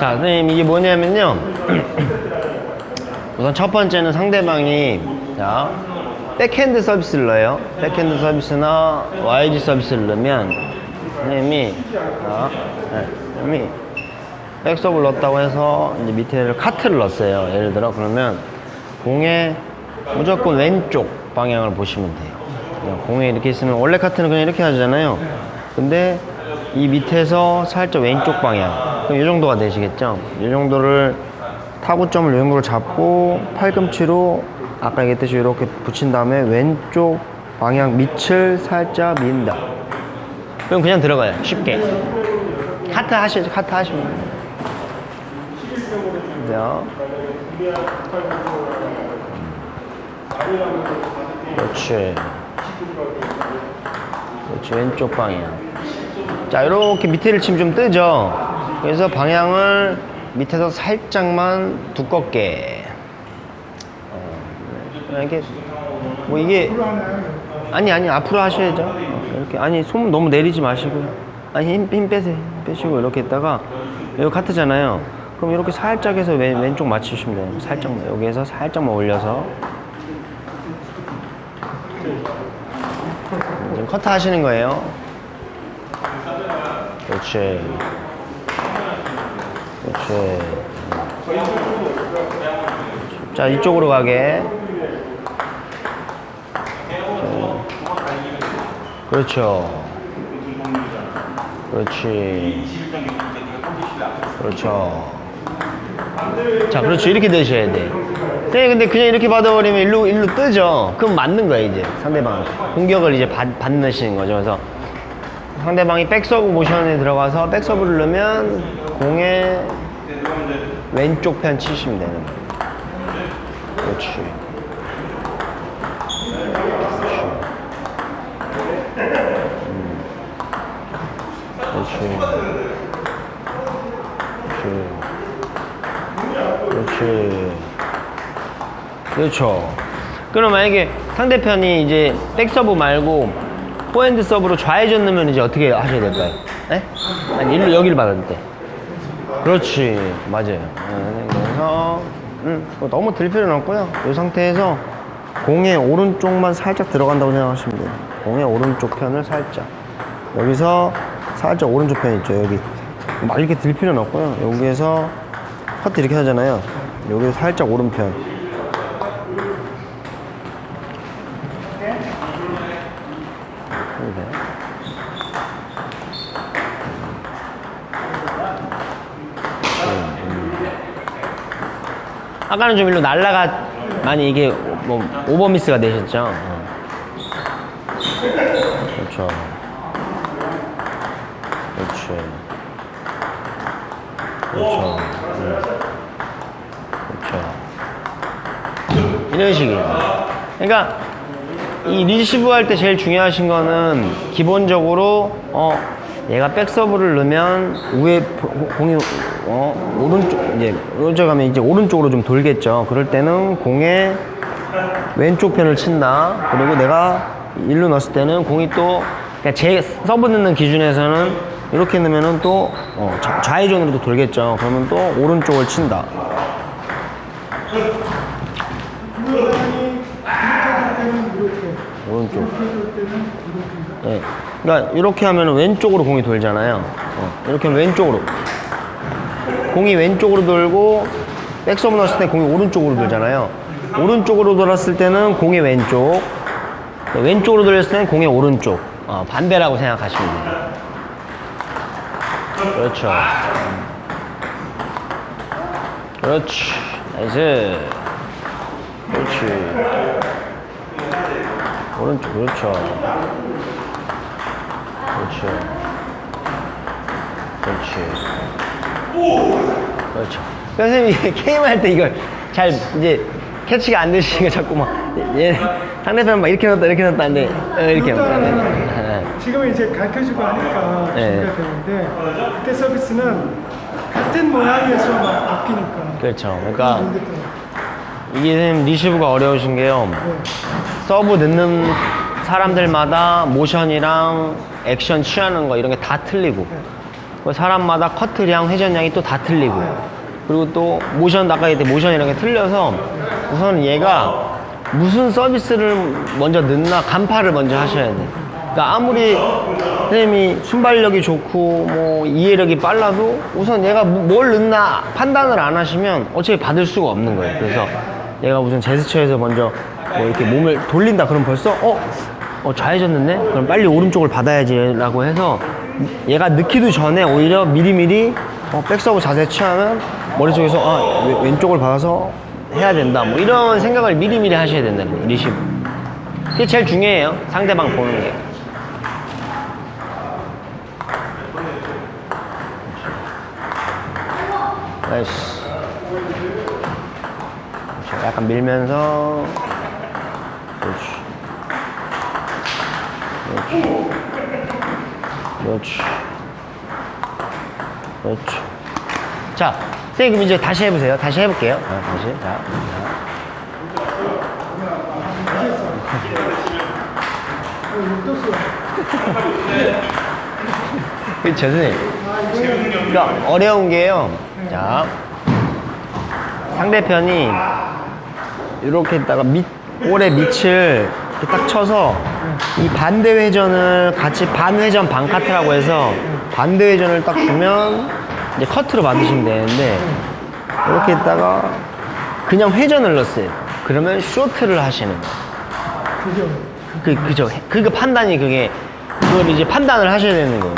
자, 선생님 이게 뭐냐면요. 우선 첫 번째는 상대방이 자 백핸드 서비스를 넣어요. 백핸드 서비스나 YG 서비스를 넣으면 선생님이 선생님이 백서브를 넣었다고 해서 이제 밑에 카트를 넣었어요. 예를 들어 그러면 공에 무조건 왼쪽 방향을 보시면 돼요. 공에 이렇게 있으면 원래 카트는 그냥 이렇게 하잖아요. 근데 이 밑에서 살짝 왼쪽 방향, 그럼 이 정도가 되시겠죠? 이 정도를 타구점을 이 정도로 잡고 팔꿈치로 아까 얘기했듯이 이렇게 붙인 다음에 왼쪽 방향 밑을 살짝 민다. 그럼 그냥 들어가요. 쉽게. 카트 하시죠. 카트 하시면 돼요. 그렇지. 그렇지. 왼쪽 방향. 자, 이렇게 밑에를 치면 좀 뜨죠? 그래서 방향을 밑에서 살짝만 두껍게. 이렇게, 뭐 이게, 아니, 앞으로 하셔야죠. 이렇게. 아니, 손 너무 내리지 마시고요. 아니, 힘 빼세요. 빼시고, 이렇게 했다가, 여기 카트잖아요. 그럼 이렇게 살짝 해서 왼쪽 맞추시면 돼요. 살짝만. 여기에서 살짝만 올려서. 지금 커트 하시는 거예요. 그렇지. 그렇지. 자, 이쪽으로 가게. 그렇죠. 그렇지. 그렇죠. 자, 그렇죠. 이렇게 되셔야 돼. 네, 근데 그냥 이렇게 받아버리면 일로 뜨죠. 그럼 맞는 거야, 이제. 상대방. 공격을 이제 받으시는 거죠. 그래서 상대방이 백서브 모션에 들어가서 백서브를 넣으면 공의 왼쪽 편 치시면 되는 거예요. 그렇지. 그렇지. 그렇지. 그렇죠. 그럼 만약에 상대편이 이제 백서브 말고 포핸드 서브로 좌회전 넣으면 이제 어떻게 하셔야 될까요? 네? 아니, 여기를 받을 때. 그렇지. 맞아요. 그래서 너무 들 필요는 없고요. 이 상태에서 공의 오른쪽만 살짝 들어간다고 생각하시면 돼요. 공의 오른쪽 편을 살짝. 여기서 살짝 오른쪽 편 있죠. 여기. 막 이렇게 들 필요는 없고요. 여기에서 커트 이렇게 하잖아요. 여기서 살짝 오른편. 아까는 좀 일로 날라가 많이 이게 뭐 오버미스가 되셨죠? 그렇죠. 그렇죠. 그렇죠. 그렇죠. 이런 식이에요. 그러니까 이 리시브 할 때 제일 중요하신 거는 기본적으로 얘가 백서브를 넣으면 위에 공이 오른쪽 이제 오른쪽 가면 이제 오른쪽으로 좀 돌겠죠. 그럴 때는 공의 왼쪽 편을 친다. 그리고 내가 일로 넣었을 때는 공이 또 그러니까 제 서브 넣는 기준에서는 이렇게 넣으면은 또 좌회전으로도 돌겠죠. 그러면 또 오른쪽을 친다. 오른쪽. 네. 그러니까 이렇게 하면 왼쪽으로 공이 돌잖아요. 이렇게 하면 왼쪽으로. 공이 왼쪽으로 돌고 백서브 넣었을 때 공이 오른쪽으로 돌잖아요. 오른쪽으로 돌았을 때는 공의 왼쪽, 왼쪽으로 돌렸을 때는 공의 오른쪽. 반대라고 생각하시면 돼요. 그렇죠. 그렇지. 나이스. 그렇지. 오른쪽. 그렇죠. 그렇죠. 그렇지. 그렇죠. 선생님이 게임 할 때 이걸 잘 이제 캐치가 안 되시니까 자꾸 막 상대편 막 이렇게 넣었다 이렇게 넣었다 하는데 이렇게 지금 이제 가르쳐주고 하니까 준비가 되는데 그때 서비스는 같은 모양에서 막 바뀌니까. 그렇죠. 그러니까 이게 선생님 리시브가 어려우신 게요. 서브 넣는 사람들마다 모션이랑 액션 취하는 거 이런 게 다 틀리고 그 사람마다 커트량, 회전량이 또 다 틀리고, 그리고 또 모션, 아까 얘기했던 모션이랑 게 틀려서 우선 얘가 무슨 서비스를 먼저 넣나 간파를 먼저 하셔야 돼. 그러니까 아무리 선생님이 순발력이 좋고 뭐 이해력이 빨라도 우선 얘가 뭘 넣나 판단을 안 하시면 어차피 받을 수가 없는 거예요. 그래서 얘가 우선 제스처에서 먼저 뭐 이렇게 몸을 돌린다 그러면 벌써 좌회전 넣네? 그럼 빨리 오른쪽을 받아야지 라고 해서 얘가 넣기도 전에 오히려 미리미리 백서브 자세 취하면 머릿속에서 왼쪽을 받아서 해야 된다 뭐 이런 생각을 미리미리 하셔야 된다는 거예요. 리시브 그게 제일 중요해요. 상대방 보는 게. 나이스. 약간 밀면서 그렇지. 그렇지. 그렇지. 자, 선생님 그럼 이제 다시 해보세요. 다시 해볼게요. 다시. 자. 그렇죠, 선생님. 그러니까 어려운 게요. 자, 상대편이 이렇게 했다가 볼의 밑을 이렇게 딱 쳐서 이 반대 회전을 같이 반회전 반카트라고 해서 반대 회전을 딱 주면 이제 커트로 받으시면 되는데 이렇게 했다가 그냥 회전을 넣었어요. 그러면 쇼트를 하시는 거예요. 그죠. 그 판단이 그걸 이제 판단을 하셔야 되는 거예요.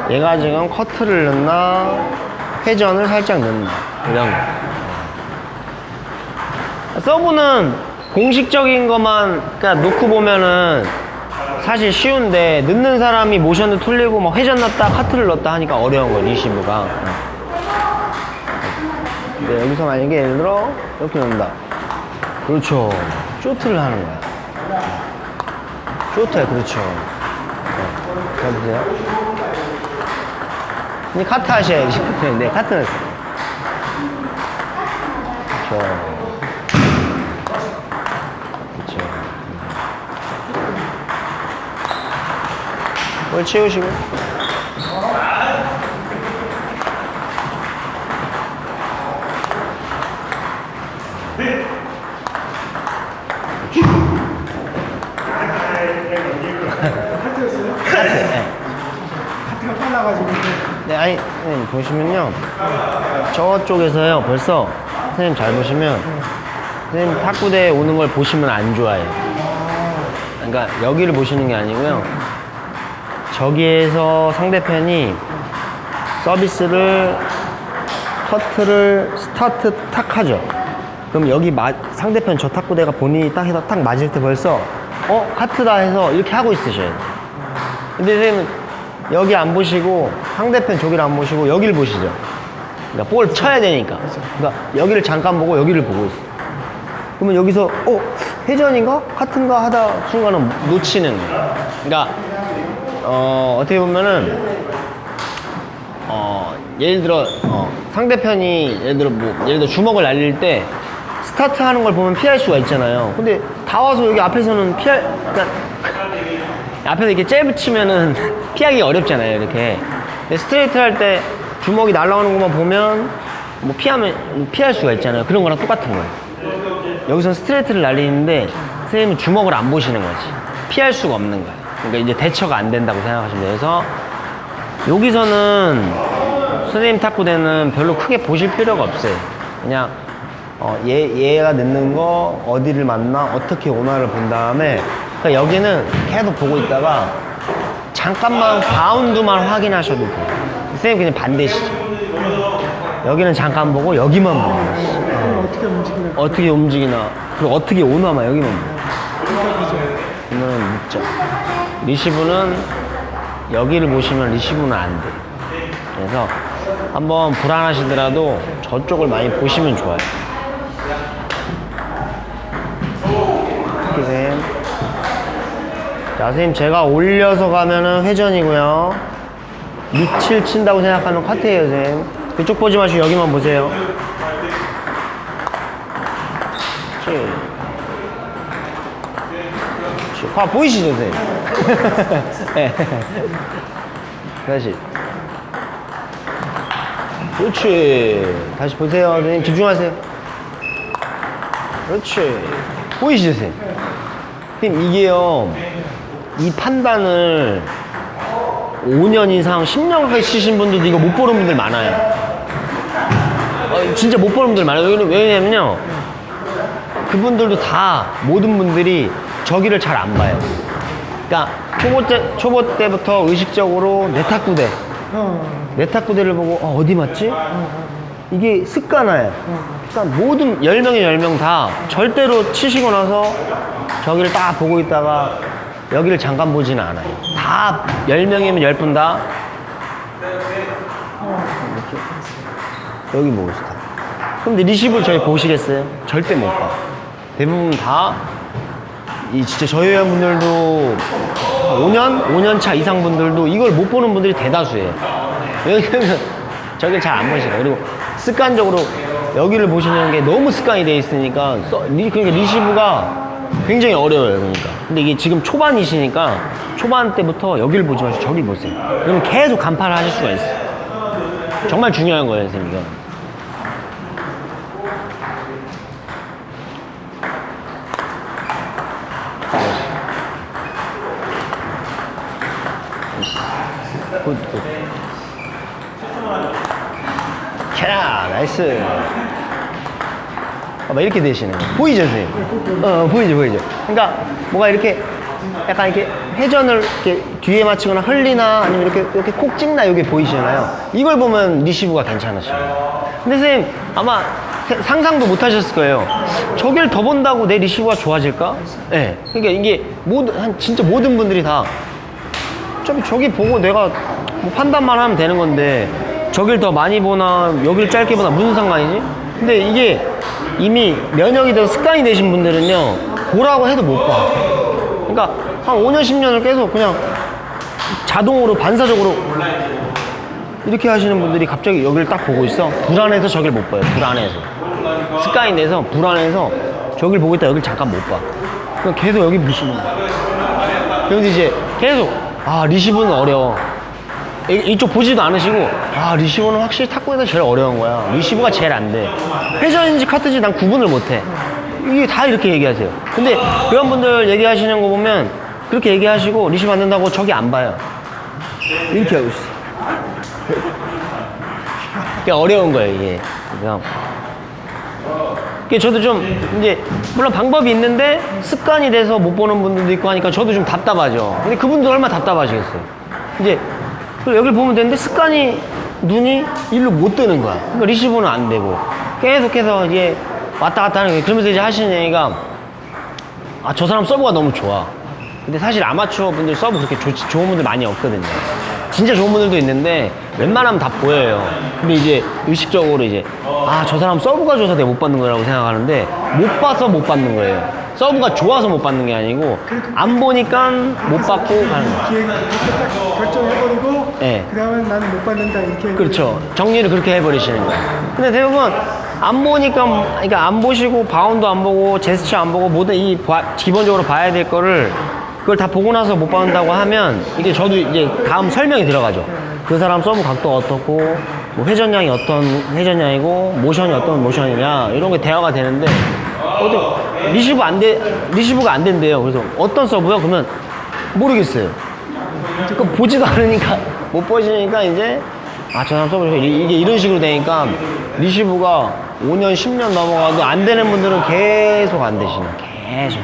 얘가 지금 커트를 넣나 회전을 살짝 넣나 이런 거. 서브는 공식적인 것만 그러니까 놓고 보면은 사실 쉬운데 넣는 사람이 모션도 틀리고 막 회전 넣었다 카트를 넣었다 하니까 어려운 거예요. 리시브가. 근데 여기서 만약에 예를 들어 이렇게 넣는다. 그렇죠. 쇼트를 하는 거야. 쇼트야. 그렇죠. 잘 보세요. 이 카트 하셔야지. 네, 카트 넣었어요. 그렇죠. 뭘 치우시고. 카트였어요? 카트, 네. 카트가 빨라가지고. 네, 아니, 선생님, 보시면요. 저쪽에서요, 벌써, 선생님 잘 보시면, 선생님 탁구대에 오는 걸 보시면 안 좋아해요. 그러니까 여기를 보시는 게 아니고요. 저기에서 상대편이 서비스를, 커트를 스타트 탁 하죠. 그럼 여기 상대편 저 탁구대가 본인이 딱 해서 탁 맞을 때 벌써, 카트다 해서 이렇게 하고 있으셔야 돼요. 근데 선생님은 여기 안 보시고 상대편 저기를 안 보시고 여기를 보시죠. 그러니까 볼 쳐야 되니까. 그러니까 여기를 잠깐 보고 여기를 보고 있어요. 그러면 여기서 회전인가? 카트인가? 하다 순간은 놓치는 거예요. 그러니까 어떻게 보면은 예를 들어 상대편이 예를 들어 주먹을 날릴 때 스타트 하는 걸 보면 피할 수가 있잖아요. 근데 다 와서 여기 앞에서는 그러니까 앞에서 이렇게 잽 치면은 피하기 어렵잖아요, 이렇게. 근데 스트레이트 할 때 주먹이 날아오는 것만 보면 뭐 피할 수가 있잖아요. 그런 거랑 똑같은 거예요. 여기서 스트레이트를 날리는데 선생님은 주먹을 안 보시는 거지. 피할 수가 없는 거예요. 그러니까 이제 대처가 안 된다고 생각하시면 돼요. 그래서 여기서는 선생님 탁구대는 별로 크게 보실 필요가 없어요. 그냥 얘가 넣는 거 어디를 맞나 어떻게 오나를 본 다음에 그러니까 여기는 계속 보고 있다가 잠깐만 바운드만 확인하셔도 돼요. 선생님 그냥 반대시죠. 여기는 잠깐 보고 여기만 보고 어떻게 움직이나 그리고 어떻게 오나만 여기만 보고 그러면 묻죠. 리시브는 여기를 보시면 리시브는 안 돼. 그래서 한번 불안하시더라도 저쪽을 많이 보시면 좋아요. 선생님. 자, 선생님 제가 올려서 가면은 회전이고요. 밑을 친다고 생각하면 카트예요, 선생님. 그쪽 보지 마시고 여기만 보세요. 그렇지. 보이시죠, 선생님? 네. 다시. 그렇지. 다시 보세요. 선생님, 집중하세요. 그렇지. 보이시죠, 선생님? 선생님, 이게요, 이 판단을 5년 이상, 10년 가까이 치신 분들도 이거 못 보는 분들 많아요. 진짜 못 보는 분들 많아요. 왜냐면요, 그분들도 다, 모든 분들이 저기를 잘 안 봐요. 그러니까, 초보 때부터 의식적으로 내 탁구대, 내 탁구대를 보고, 어디 맞지? 이게 습관화예요. 그러니까 모든 10명에 10명 다 절대로 치시고 나서 저기를 딱 보고 있다가 여기를 잠깐 보지는 않아요. 다 10명이면 10분 다 여기 보고 있어. 근데 리시브를 저희 보시겠어요? 절대 못 봐. 대부분 다 이 진짜 저희 회원분들도 5년 차 이상 분들도 이걸 못 보는 분들이 대다수예요. 왜냐면 저길 잘 안 보시고, 그리고 습관적으로 여기를 보시는 게 너무 습관이 돼 있으니까 그러니까 리시브가 굉장히 어려워요. 그러니까 근데 이게 지금 초반이시니까 초반 때부터 여기를 보지 마시고 저기 보세요. 그러면 계속 간파를 하실 수가 있어요. 정말 중요한 거예요, 선생님. 이거 굿. 캐라, 나이스. 막 이렇게 되시네. 보이죠, 선생님? 보이죠. 그러니까 뭐가 이렇게 약간 이렇게 회전을 이렇게 뒤에 맞추거나 흘리나 아니면 이렇게 콕 찍나 이게 보이시잖아요. 이걸 보면 리시브가 괜찮으시고요. 근데 선생님 아마 상상도 못 하셨을 거예요. 저길 더 본다고 내 리시브가 좋아질까? 네. 그러니까 이게 진짜 모든 분들이 다 저기 보고 내가 뭐 판단만 하면 되는 건데 저길 더 많이 보나 여길 짧게 보나 무슨 상관이지? 근데 이게 이미 면역이 돼서 습관이 되신 분들은요 보라고 해도 못 봐. 그러니까 한 5년 10년을 계속 그냥 자동으로 반사적으로 이렇게 하시는 분들이 갑자기 여기를 딱 보고 있어. 불안해서 저길 못 봐요. 불안해서 습관이 돼서 불안해서 저길 보고 있다 여길 잠깐 못 봐. 그냥 계속 여기 보시는 거야. 그런데 이제 계속 리시브는 어려워. 이쪽 보지도 않으시고 리시브는 확실히 탁구에서 제일 어려운 거야. 리시브가 제일 안 돼. 회전인지 카트인지 난 구분을 못해. 이게 다 이렇게 얘기하세요. 근데 그런 분들 얘기하시는 거 보면 그렇게 얘기하시고 리시브 안 된다고 저기 안 봐요. 이렇게 하고 있어. 그게 어려운 거예요, 이게. 그래서 저도 좀 이제 물론 방법이 있는데 습관이 돼서 못 보는 분들도 있고 하니까 저도 좀 답답하죠. 근데 그분도 얼마나 답답하시겠어요. 이제 여기를 보면 되는데 습관이 눈이 일로 못 뜨는 거야. 그러니까 리시브는 안 되고 계속해서 이제 왔다 갔다 하는 거예요. 그러면서 이제 하시는 얘기가 저 사람 서브가 너무 좋아. 근데 사실 아마추어 분들 서브 그렇게 좋은 분들 많이 없거든요. 진짜 좋은 분들도 있는데 웬만하면 다 보여요. 근데 이제 의식적으로 이제 저 사람 서브가 좋아서 내가 못 받는 거라고 생각하는데 못 봐서 못 받는 거예요. 서브가 좋아서 못 받는 게 아니고 안 보니까 못 받고 가는 거예요. 딱 결정해버리고 네. 그 다음에 나는 못 받는다 이렇게. 그렇죠. 정리를 그렇게 해버리시는 거예요. 근데 대부분 안 보니까, 그러니까 안 보시고 바운드 안 보고 제스처 안 보고 모든 기본적으로 봐야 될 거를 그걸 다 보고 나서 못 받는다고 하면 이게 저도 이제 다음 설명이 들어가죠. 그 사람 서브 각도가 어떻고 뭐 회전량이 어떤 회전량이고 모션이 어떤 모션이냐 이런 게 대화가 되는데 리시브가 안 된대요. 그래서 어떤 서브요? 그러면 모르겠어요. 그 보지도 않으니까 못 보시니까 이제 저 사람 서브 이게 이런 식으로 되니까 리시브가 5년 10년 넘어가도 안 되는 분들은 계속 안 되시네. 계속.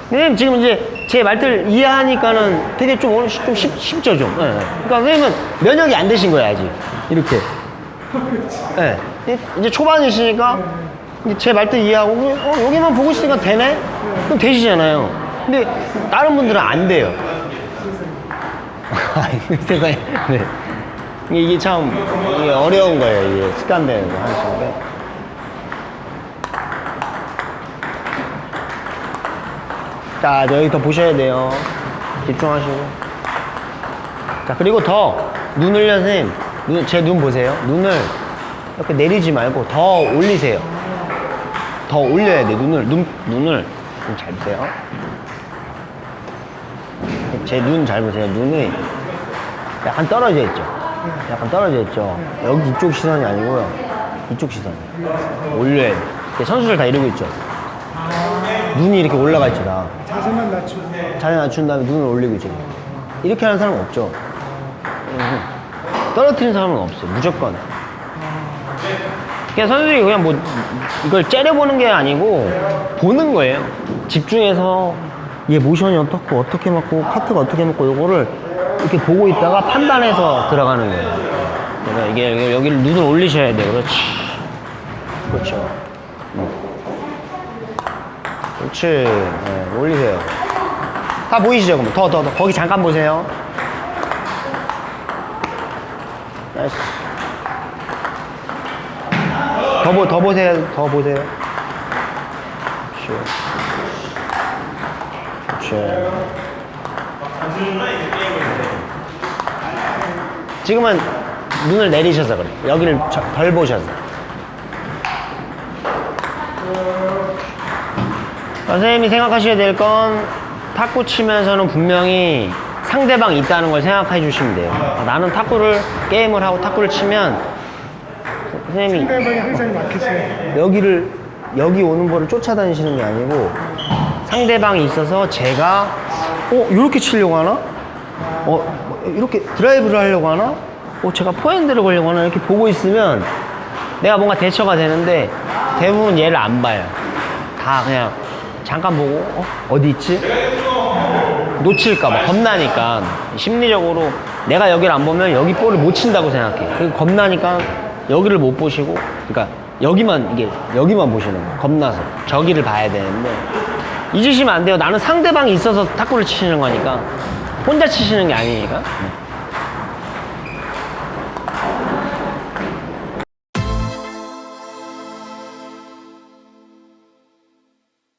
선생님 지금 이제 제 말들 이해하니까는 되게 좀 쉽죠 좀. 네. 그러니까 선생님은 면역이 안 되신 거예요 아직. 이렇게. 네. 이제 초반이시니까 제 말들 이해하고 여기만 보고 있으니까 되네? 그럼 되시잖아요. 근데 다른 분들은 안 돼요. 세상에. 네. 이게 참 이게 어려운 거예요. 이게 습관되는 거 하시는 게. 자, 여기 더 보셔야 돼요. 집중하시고. 자, 그리고 더 눈을요, 선생님. 제 눈 보세요. 눈을 이렇게 내리지 말고 더 올리세요. 더 올려야 돼. 눈을 좀 잘 보세요. 제 눈 잘 보세요. 눈이 약간 떨어져 있죠. 약간 떨어져 있죠. 여기 이쪽 시선이 아니고요. 이쪽 시선. 올려야 돼. 선수들 다 이러고 있죠. 눈이 이렇게 올라가 있죠. 다. 자세만 낮추고. 자세 낮춘 다음에 눈을 올리고 있죠. 이렇게 하는 사람은 없죠. 떨어뜨리는 사람은 없어요. 무조건. 그냥 선수들이 그냥 뭐 이걸 째려보는 게 아니고 보는 거예요. 집중해서 얘 모션이 어떻고 어떻게 맞고 카트가 어떻게 맞고 요거를 이렇게 보고 있다가 판단해서 들어가는 거예요. 그래서 이게 여기를 눈을 올리셔야 돼요. 그렇지. 그렇죠. 그렇지. 네, 올리세요. 다 보이시죠? 그러면 더 거기 잠깐 보세요. 나이스. 더 보세요. 더 보세요. 그렇지. 그렇지. 지금은 눈을 내리셔서 그래. 여기를 덜 보셔서. 선생님이 생각하셔야 될 건 탁구 치면서는 분명히 상대방이 있다는 걸 생각해 주시면 돼요. 나는 탁구를 게임을 하고 탁구를 치면 선생님이 상대방이 항상 막히세요. 여기 오는 거를 쫓아다니시는 게 아니고 상대방이 있어서 제가 이렇게 치려고 하나? 이렇게 드라이브를 하려고 하나? 제가 포핸드를 걸려고 하나? 이렇게 보고 있으면 내가 뭔가 대처가 되는데 대부분 얘를 안 봐요. 다 그냥 잠깐 보고 어디 있지? 놓칠까봐 겁나니까 심리적으로 내가 여기를 안 보면 여기 볼을 못 친다고 생각해. 그리고 겁나니까 여기를 못 보시고 그러니까 여기만 보시는 거예요. 겁나서 저기를 봐야 되는데 잊으시면 안 돼요. 나는 상대방이 있어서 탁구를 치시는 거니까 혼자 치시는 게 아니니까.